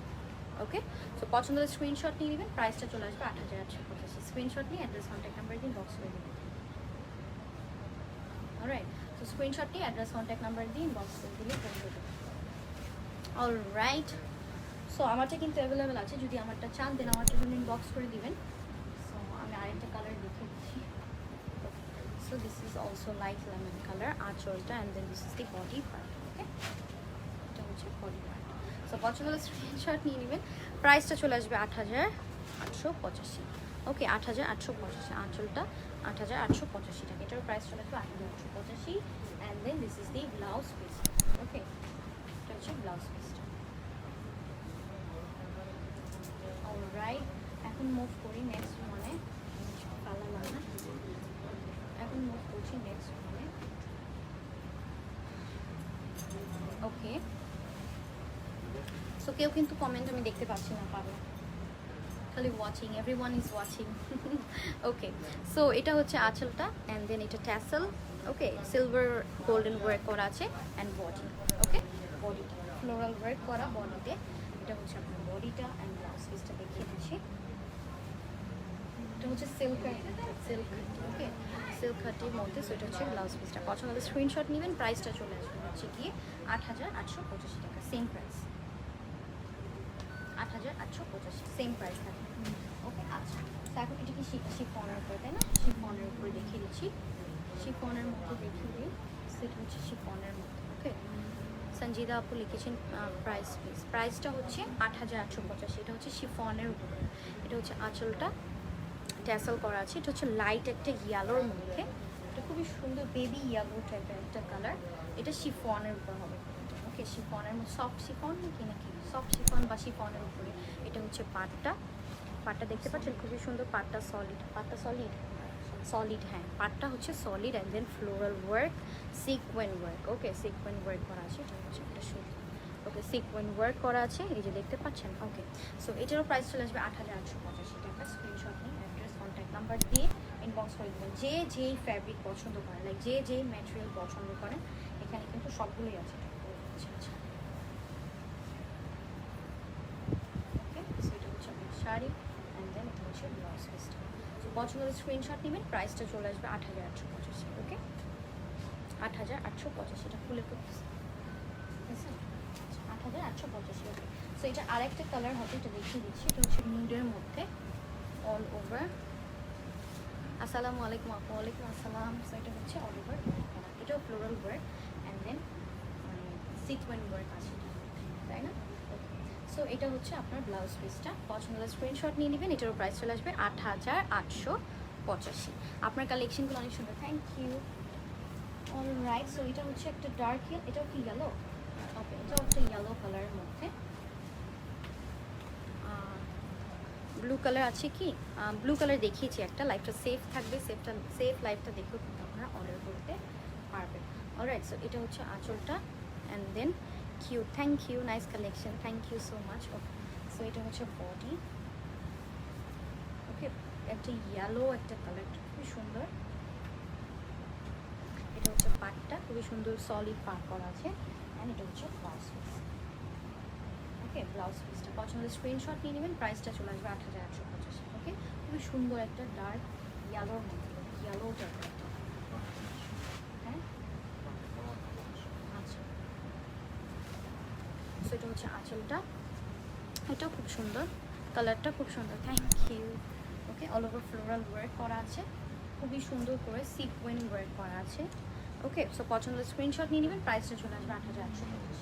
ওকে, সো পছন্দের স্ক্রিনশট নিয়ে নেবেন। প্রাইসটা চলে আসবে 8885। স্ক্রিনশট নিয়ে অ্যাড্রেস কন্ট্যাক্ট নাম্বার দিন, বক্স করে দেবেন। অলরাইট, সো স্ক্রিনশট নিয়ে অ্যাড্রেস কন্ট্যাক্ট নাম্বার দিন, বক্স করে দিলে ফোন করবেন। অলরাইট, সো আমারটা কিন্তু অ্যাভেলেবেল আছে। যদি আমারটা চান দেন আমারটা জন্য ইনবক্স করে দিবেন। সো আমি আরেকটা কালার দেখে দিচ্ছি। So this is also light lemon colour, আঁচলটা, and then this is the body part. Okay, এটা হচ্ছে বডি পার্ট। সো পছন্দের স্ক্রিনশট নিয়ে নেবেন। প্রাইসটা চলে আসবে 8885। ওকে, 8885। আঁচলটা 8885 টাকা। এটার প্রাইস চলে আসবে 8885। And then this is the blouse piece. Okay, এটা হচ্ছে ব্লাউজ পিসটা। অলরাইট, এখন মুভ করি নেক্সট ওয়ানে। এখন মুভ করছি নেক্সট ওয়ানে। ওকে, সো কেউ কিন্তু কমেন্ট আমি দেখতে পাচ্ছি না, পাবো খালি watching, everyone is watching. Okay, so এটা হচ্ছে আঁচলটা, অ্যান্ড দেন এটা ট্যাসেল। ওকে, সিলভার গোল্ডেন ওয়ার্ক করা আছে, অ্যান্ড বডি। ওকে, বডিটা ফ্লোরাল ওয়ার্ক করা বডিতে। এটা হচ্ছে আপনার বডিটা, অ্যান্ড ব্লাউজ পিসটা দেখিয়ে দিচ্ছি। এটা হচ্ছে সিল্ক, ওকে, সিল্ক খাটির মধ্যে। সো এটা হচ্ছে ব্লাউজ পিসটা। পছন্দের স্ক্রিনশট নেবেন। প্রাইসটা চলে আসবে হচ্ছে গিয়ে 8885 টাকা। সেম প্রাইস, 8885, সেম প্রাইস থাকে। ওকে, আচ্ছা, তো এখন এটা কি শিফনের উপরে, তাই না? শিফনের উপরে দেখিয়ে দিচ্ছি। শিফনের মধ্যে দেখিয়ে দিই। সেটা হচ্ছে শিফনের মধ্যে। ওকে, সঞ্জিদা আপু লিখেছেন প্রাইস, প্লিজ। প্রাইসটা হচ্ছে 8885। এটা হচ্ছে শিফনের উপরে। এটা হচ্ছে আঁচলটা, ট্যাসেল করা আছে। এটা হচ্ছে লাইট একটা ইয়েলোর মধ্যে। এটা খুবই সুন্দর বেবি ইয়েলো টাইপের একটা কালার। এটা শিফনের উপর হবে। ওকে, শিফনের মধ্যে সফট শিফন নাকি সফট শিফন বা শিফনের উপরে। এটা হচ্ছে পাটটা দেখতে পাচ্ছেন, খুবই সুন্দর পাটটা, সলিড, হ্যাঁ, পাটটা হচ্ছে solid, and then floral work, sequin work. Okay, sequin work করা আছে। এটা হচ্ছে একটা সুন্দর, ওকে, সিকোয়েন ওয়ার্ক করা আছে, এই যে দেখতে পাচ্ছেন। ওকে, সো এটারও প্রাইস চলে আসবে 8885 টাকা। স্ক্রিনশট নিয়ে অ্যাড্রেস কন্ট্যাক্ট নাম্বার দিয়ে ইনবক্স করে দেবেন। যে যেই ফ্যাব্রিক পছন্দ করেন, লাইক যে যেই ম্যাটেরিয়াল পছন্দ করেন, এখানে কিন্তু সবগুলোই আছে। আচ্ছা আচ্ছা, ওকে, সো এটা হচ্ছে আপনার শাড়ি, অ্যান্ড দেন এটা হচ্ছে ব্লাউজ পিসটা। সো পছন্দের স্ক্রিনশট নেবেন। প্রাইসটা চলে আসবে 8885। ওকে, 8885। এটা খুলে করতেছে 8885। ওকে, সো এটা আরেকটা কালার হবে, এটা দেখিয়ে দিচ্ছি। এটা হচ্ছে নুডের মধ্যে অল ওভার। আসসালামু আলাইকুম আপু। ওয়ালাইকুম আসসালাম। সো এটা হচ্ছে অল ওভার, এটাও floral work, and then sequin work আছে, তাই না? সো এটা হচ্ছে আপনার ব্লাউজ পিসটা। পছন্দের স্ক্রিনশট নিয়ে নেবেন। এটারও প্রাইস চলে আসবে 8885। আপনার কালেকশনগুলো অনেক সুন্দর, থ্যাংক ইউ। অলরাইট, সো এটা হচ্ছে একটা ডার্ক ইয়েলো, এটাও কি ইয়েলো? ওকে, এটাও একটা ইয়েলো কালারের মধ্যে। ব্লু কালার আছে কি? ব্লু কালার দেখিয়েছি একটা, লাইফটা সেফ থাকবে, সেফ লাইফটা দেখেও কিন্তু আপনারা অর্ডার করতে পারবেন। অলরাইট, সো এটা হচ্ছে আঁচলটা and then cute, thank you, nice collection, thank you so much. Okay, so এটা হচ্ছে বডি। ওকে, একটা ইয়েলো একটা কালারটা খুবই সুন্দর। এটা হচ্ছে পাটটা, খুবই সুন্দর সলিড পাট করা আছে অ্যান্ড এটা হচ্ছে ব্লাউজ পিস। ওকে, ব্লাউজ পিসটা পছন্দের স্ক্রিনশট নিয়ে নেবেন, প্রাইসটা চলে আসবে 8850। ওকে, খুবই সুন্দর একটা ডার্ক ইয়েলোর মধ্যে, ইয়েলো টাইপের একটা। হ্যাঁ, আচ্ছা, সো এটা হচ্ছে আঁচলটা, এটাও খুব সুন্দর, কালারটা খুব সুন্দর, thank you. Okay, all over floral work করা আছে, খুবই সুন্দর করে সিকোয়েন ওয়ার্ক করা আছে। ওকে, সো পছন্দের স্ক্রিনশট নিয়ে নেবেন, প্রাইসটা চলে আসবে 8850।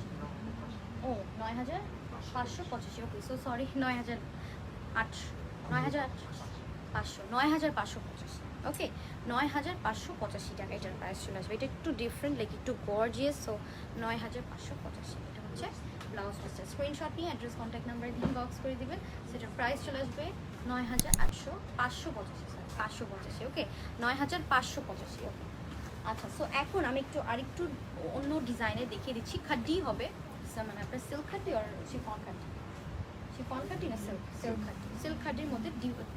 ও 9585। Okay, so sorry, 9585। ওকে, 9585 টাকা এটার প্রাইস চলে আসবে। এটা একটু ডিফারেন্ট, লাইক একটু গর্জিয়াস, সো 9585। এটা হচ্ছে ব্লাউজ পিসটা। স্ক্রিনশট নিয়ে অ্যাড্রেস কন্ট্যাক্ট নাম্বার দিয়ে ইনবক্স করে দিবেন, সেটার প্রাইস চলে আসবে 585। ওকে, 9585। ওকে, আচ্ছা, সো এখন আমি আরেকটু অন্য ডিজাইনে দেখিয়ে দিচ্ছি। খাড্ডি হবে, মানে আপনার সিল্ক খাড্ডি আর শিফন খাড্ডি, শিফন খাড্ডি না সিল্ক খাড্ডি। সিল্ক খাড্ডির মধ্যে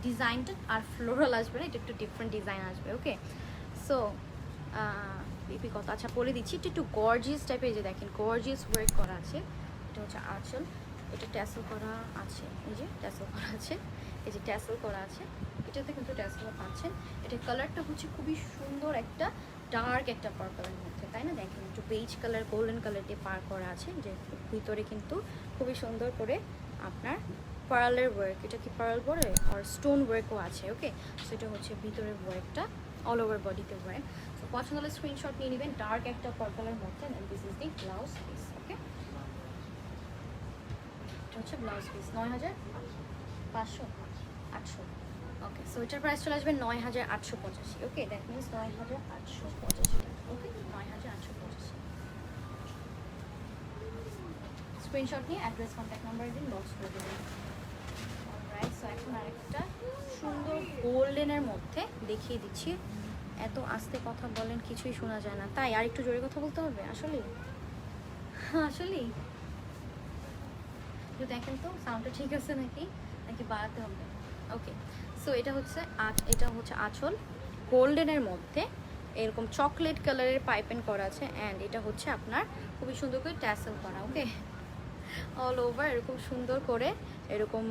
ডিজাইনটা আর ফ্লোরাল আসবে না, এটা একটু ডিফারেন্ট ডিজাইন আসবে। ওকে, সো বিপি কত, আচ্ছা বলে দিচ্ছি, এটা একটু গর্জিয়াস টাইপের, যে দেখেন গর্জিয়াস ওয়ার্ক করা আছে। এটা হচ্ছে আঁচল, এটা ট্যাসেল করা আছে, এই যে ট্যাসেল করা আছে, এই যে ট্যাসেল করা আছে, এটাতে কিন্তু ট্যাসেলও পাচ্ছেন। এটা কালারটা হচ্ছে খুবই সুন্দর একটা ডার্ক একটা পার্পলের মধ্যে, তাই না? দেখেন একটু বেজ কালার গোল্ডেন কালার দিয়ে পার করা আছে, যে ভিতরে কিন্তু খুবই সুন্দর করে আপনার পার্লের ওয়ার্ক, এটা কি পার্ল বলে, আর স্টোন ওয়ার্কও আছে। ওকে, সো এটা হচ্ছে ভিতরের ওয়ার্কটা, অল ওভার বডিতে ওয়ার্ক। সো পছন্দ হলে স্ক্রিনশট নিয়ে নেবেন, ডার্ক একটা পার্পলের মধ্যে। And this is the blouse piece. Okay, এটা হচ্ছে ব্লাউজ পিস, 9585। ওকে, সো এটার প্রাইস চলে আসবে 9885। ওকে, দ্যাট মিনস 9885 টাকা। ওকে, 9885। স্ক্রিনশট নিয়ে অ্যাড্রেস কন্ট্যাক্ট নাম্বার দিন, বক্স করে দেবেন। অলরাইট, সো এখন আরেকটা সুন্দর গোল্ডেনের মধ্যে দেখিয়ে দিচ্ছি। এত আস্তে কথা বলেন, কিছুই শোনা যায় না, তাই আর একটু জোরে কথা বলতে হবে আসলে। আসলেই তো দেখেন তো সাউন্ডটা ঠিক আছে নাকি নাকি বাড়াতে হবে? ওকে, সো এটা হচ্ছে আঁচল, গোল্ডেনের মধ্যে এরকম চকলেট কালারের পাইপেন করা আছে অ্যান্ড এটা হচ্ছে আপনার খুবই সুন্দর করে ট্যাসেল করা। ওকে, অল ওভার এরকম সুন্দর করে, এরকম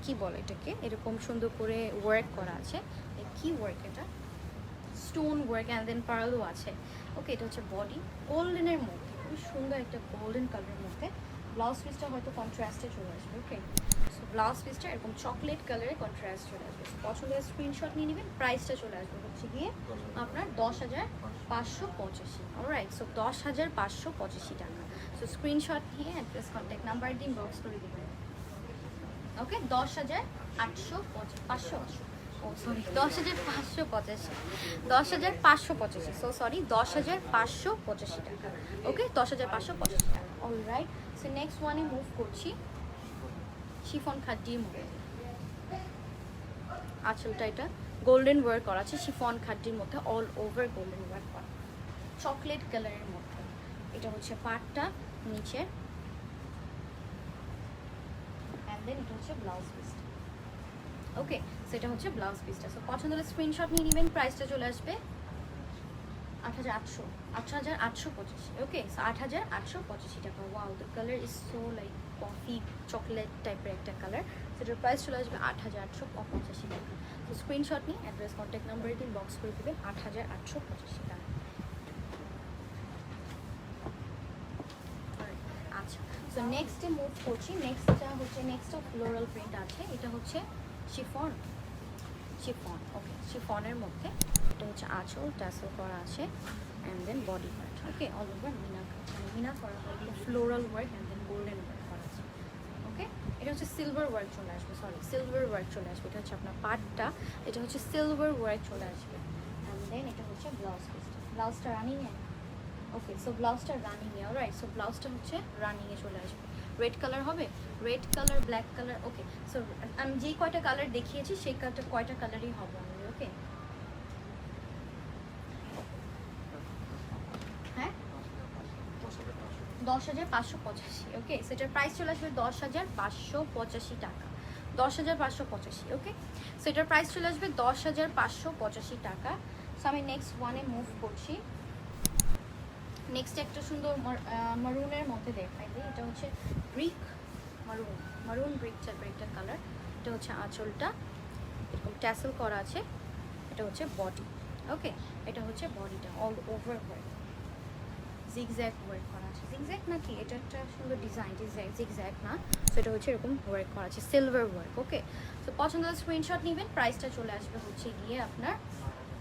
কি বলে এটাকে, এরকম সুন্দর করে ওয়ার্ক করা আছে। কি ওয়ার্ক এটা? স্টোন ওয়ার্ক অ্যান্ড দেন পার্লও আছে। ওকে, এটা হচ্ছে বডি, গোল্ডেনের মধ্যে খুবই সুন্দর একটা গোল্ডেন কালারের মধ্যে। ব্লাউজ পিসটা হয়তো কন্ট্রাস্টে চলে আসবে। ওকে, সো ব্লাউজ পিসটা এরকম চকলেট কালারে কন্ট্রাস্ট চলে আসবে। পছন্দের স্ক্রিনশট নিয়ে নেবেন, প্রাইসটা চলে আসবে হচ্ছে গিয়ে আপনার 10,585। অলরাইট, সো 10,585 টাকা। সো স্ক্রিনশট নিয়ে অ্যাড্রেস কন্ট্যাক্ট নাম্বার দিন, বক্স করে দেবেন। ওকে, 10,585। ও সরি, 10,585, 10,585। সো সরি, 10,585 টাকা। ওকে, 10,585 টাকা। অলরাইট, সো নেক্সট ওয়ানে মুভ করছি শিফন খাড্ডির মধ্যে। আঁচলটা এটা গোল্ডেন ওয়ার্ক করা আছে, শিফন খাড্ডির মধ্যে অল ওভার গোল্ডেন ওয়ার্ক করা, চকলেট কালারের মধ্যে। এটা হচ্ছে পাটটা নিচে, অ্যান্ড দেন এটা হচ্ছে ব্লাউজ পিসটা। ওকে, সেটা হচ্ছে ব্লাউজ পিসটা। সো পছন্দ হলে স্ক্রিনশট নিয়ে নেবেন, প্রাইসটা চলে আসবে 8,800, 8,885। ওকে, সো 8,885 টাকা। Wow, the colour is so like coffee chocolate টাইপের একটা কালার। সেটার প্রাইস চলে আসবে 8,885 টাকা। তো স্ক্রিনশট নিয়ে অ্যাড্রেস কন্ট্যাক্ট নাম্বার দিন, বক্স করে দেবেন, 8,885 টাকা। আচ্ছা, সো নেক্সটে মুভ করছি। নেক্সটটা হচ্ছে নেক্সট ফ্লোরাল প্রিন্ট আছে, এটা হচ্ছে শিফন। ওকে, শিফনের মধ্যে এটা হচ্ছে আঁচল, ট্যাসেল করা আছে and then body part. Okay, all over মিনা করা হয়, floral work and then golden work করা আছে। ওকে, এটা হচ্ছে সিলভার ওয়ার্ক চলে আসবে, সিলভার ওয়ার্ক চলে আসবে। এটা হচ্ছে আপনার পার্টটা, এটা হচ্ছে সিলভার ওয়ার্ক চলে আসবে অ্যান্ড দেন এটা হচ্ছে ব্লাউজ পিসটা। ব্লাউজটা রানিংয়ে, ওকে সো ব্লাউজটা রানিংয়ে, অলরাইট। সো ব্লাউজটা হচ্ছে রানিংয়ে চলে আসবে। রেড কালার হবে, রেড কালার, ব্ল্যাক কালার, ওকে। সো আমি যেই কয়টা কালার দেখিয়েছি সেই কয়টা কালারই হবে আমাদের, ওকে। হ্যাঁ 10,585, ওকে। সেটার প্রাইস চলে আসবে 10,585 টাকা, 10,585, ওকে। সেটার প্রাইস চলে আসবে 10,585 টাকা। সো আমি নেক্সট ওয়ানে মুভ করছি। নেক্সট একটা সুন্দর মারুনের মধ্যে দেখাই দিই। এটা হচ্ছে ব্রিক মারুন, মারুন ব্রিক টাইপের একটা কালার। এটা হচ্ছে আঁচলটা, এরকম ট্যাসেল করা আছে। এটা হচ্ছে বডি, ওকে। এটা হচ্ছে বডিটা all over work, zigzag work করা আছে। জিগজ্যাগ নাকি, এটা একটা সুন্দর ডিজাইন, জিগজ্যাগ না। সো এটা হচ্ছে এরকম ওয়ার্ক করা আছে, সিলভার ওয়ার্ক, ওকে। সো পছন্দের স্ক্রিনশট নেবেন। প্রাইসটা চলে আসবে হচ্ছে গিয়ে আপনার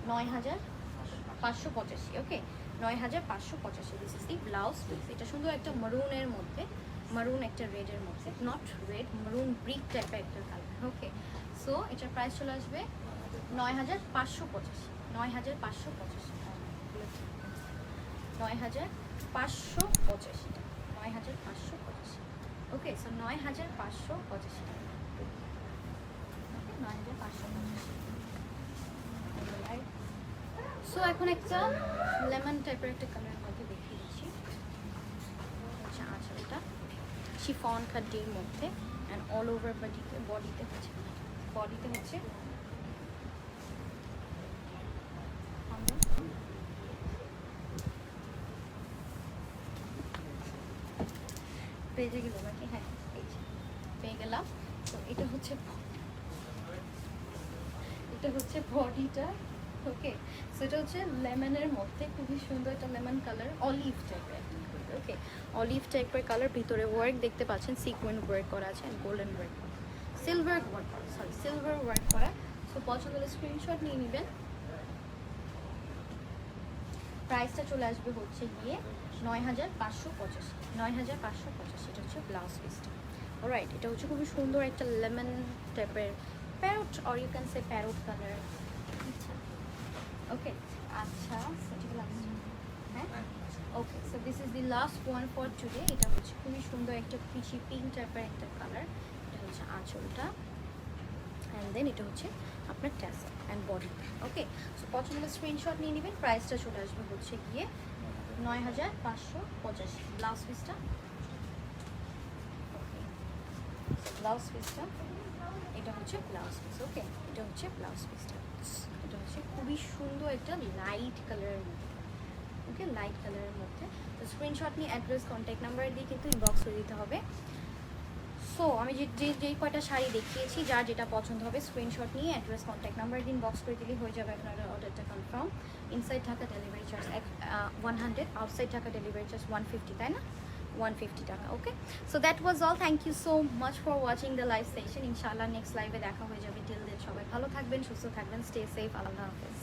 9,585, ওকে। 9,585। This is the blouse piece. এটা সুন্দর একটা মারুনের মধ্যে, মারুন একটা রেডের মধ্যে, নট রেড, মারুন ব্রিক টাইপের একটা কালার, ওকে। সো এটার প্রাইস চলে আসবে 9,585, 9,585, 9,585 টাকা, 9,585, ওকে। সো 9,585 টাকা, ওকে, 9,585। সো এখন একটা লেমন টাইপের একটা কালারের মধ্যে দেখিয়ে দিচ্ছি। আচ্ছা আচ্ছা, এটা শিফন খাদ্দির মধ্যে অ্যান্ড অল ওভার বডিতে হচ্ছে পেয়ে গেল নাকি, হ্যাঁ পেয়ে গেলাম। তো এটা হচ্ছে বডিটা, ওকে। সেটা হচ্ছে লেমনের মধ্যে খুবই সুন্দর একটা লেমন কালার, অলিভ টাইপের একটা কালার, ওকে। অলিভ টাইপের কালার, ভিতরে ওয়ার্ক দেখতে পাচ্ছেন, সিকোয়েন্স ওয়ার্ক করা আছে, গোল্ডেন ওয়ার্ক করা, সিলভার ওয়ার্ক করা। সো পছন্দ হলে স্ক্রিনশট নিয়ে নেবেন। প্রাইসটা চলে আসবে হচ্ছে গিয়ে 9,585, 9,585। এটা হচ্ছে ব্লাউজ পিসটা, অলরাইট। এটা হচ্ছে খুবই সুন্দর একটা লেমন টাইপের parrot, or you can say parrot colour, আচ্ছা ওকে। আচ্ছা হ্যাঁ, okay. So this is the last one for today. এটা হচ্ছে খুবই সুন্দর একটা পিচি পিঙ্ক টাইপের একটা কালার। এটা হচ্ছে আঁচলটা, অ্যান্ড দেন এটা হচ্ছে আপনার tassel and body, okay. So পছন্দের স্ক্রিনশট নিয়ে নেবেন। প্রাইসটা চলে আসবে হচ্ছে গিয়ে 9,585, ব্লাউজ পিসটা, ওকে। ব্লাউজ পিসটা, এটা হচ্ছে ব্লাউজ পিস, ওকে। এটা হচ্ছে ব্লাউজ পিসটা, এটা হচ্ছে খুবই সুন্দর একটা লাইট কালারের মধ্যে, ওকে, লাইট কালারের মধ্যে। তো স্ক্রিনশট নিয়ে অ্যাড্রেস, কন্ট্যাক্ট নাম্বার দিয়ে কিন্তু ইনবক্স করে দিতে হবে। সো আমি যেই কয়টা শাড়ি দেখিয়েছি, যার যেটা পছন্দ হবে স্ক্রিনশট নিয়ে অ্যাড্রেস, কন্ট্যাক্ট নাম্বার দিন, বক্স করে দিলেই হয়ে যাবে আপনার অর্ডারটা confirm. Inside Dhaka delivery charge 100, outside Dhaka delivery charge 150, তাই না, 150 টাকা, okay. So that was all. Thank you so much for watching the live session. ইনশাআল্লাহ নেক্সট লাইভে দেখা হয়ে যাবে। টিল দেন সবাই ভালো থাকবেন, সুস্থ থাকবেন, স্টে সেফ, আল্লাহ হাফেজ।